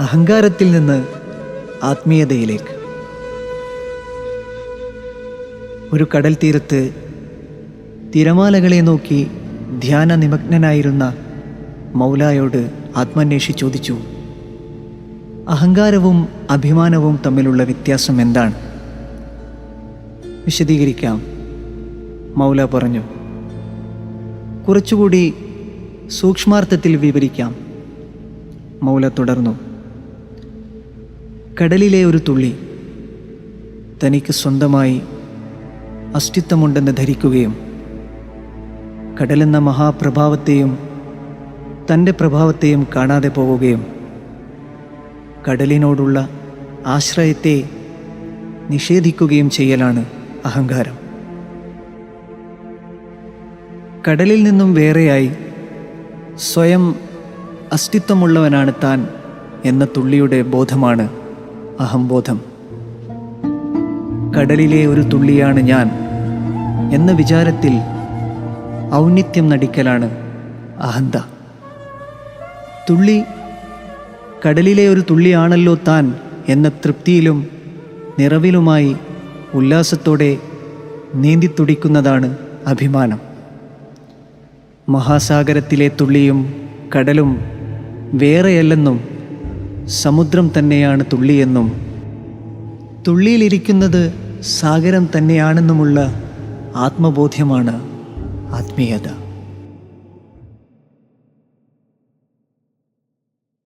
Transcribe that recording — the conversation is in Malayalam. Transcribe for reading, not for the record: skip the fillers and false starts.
അഹങ്കാരത്തിൽ നിന്ന് ആത്മീയതയിലേക്ക്. ഒരു കടൽ തീരത്ത് തിരമാലകളെ നോക്കി ധ്യാന നിമഗ്നനായിരുന്ന മൗലായോട് ആത്മന്വേഷി ചോദിച്ചു, അഹങ്കാരവും അഭിമാനവും തമ്മിലുള്ള വ്യത്യാസം എന്താണ്? വിശദീകരിക്കാം. മൗല പറഞ്ഞു, കുറച്ചുകൂടി സൂക്ഷ്മാർത്ഥത്തിൽ വിവരിക്കാം. മൗല തുടർന്നു, കടലിലെ ഒരു തുള്ളി തനിക്ക് സ്വന്തമായി അസ്തിത്വമുണ്ടെന്ന് ധരിക്കുകയും കടലെന്ന മഹാപ്രഭാവത്തെയും തൻ്റെ പ്രഭാവത്തെയും കാണാതെ പോവുകയും കടലിനോടുള്ള ആശ്രയത്തെ നിഷേധിക്കുകയും ചെയ്യലാണ് അഹങ്കാരം. കടലിൽ നിന്നും വേറെയായി സ്വയം അസ്തിത്വമുള്ളവനാണ് താൻ എന്ന തുള്ളിയുടെ ബോധമാണ് അഹംബോധം. കടലിലെ ഒരു തുള്ളിയാണ് ഞാൻ എന്ന വിചാരത്തിൽ ഔന്നിത്യം നടിക്കലാണ് അഹന്ത. തുള്ളി കടലിലെ ഒരു തുള്ളിയാണല്ലോ താൻ എന്ന തൃപ്തിയിലും നിറവിലുമായി ഉല്ലാസത്തോടെ നീന്തിത്തുടിക്കുന്നതാണ് അഭിമാനം. മഹാസാഗരത്തിലെ തുള്ളിയും കടലും വേറെയല്ലെന്നും സമുദ്രം തന്നെയാണ് തുള്ളിയെന്നും തുള്ളിയിലിരിക്കുന്നത് സാഗരം തന്നെയാണെന്നുമുള്ള ആത്മബോധ്യമാണ് ആത്മീയത.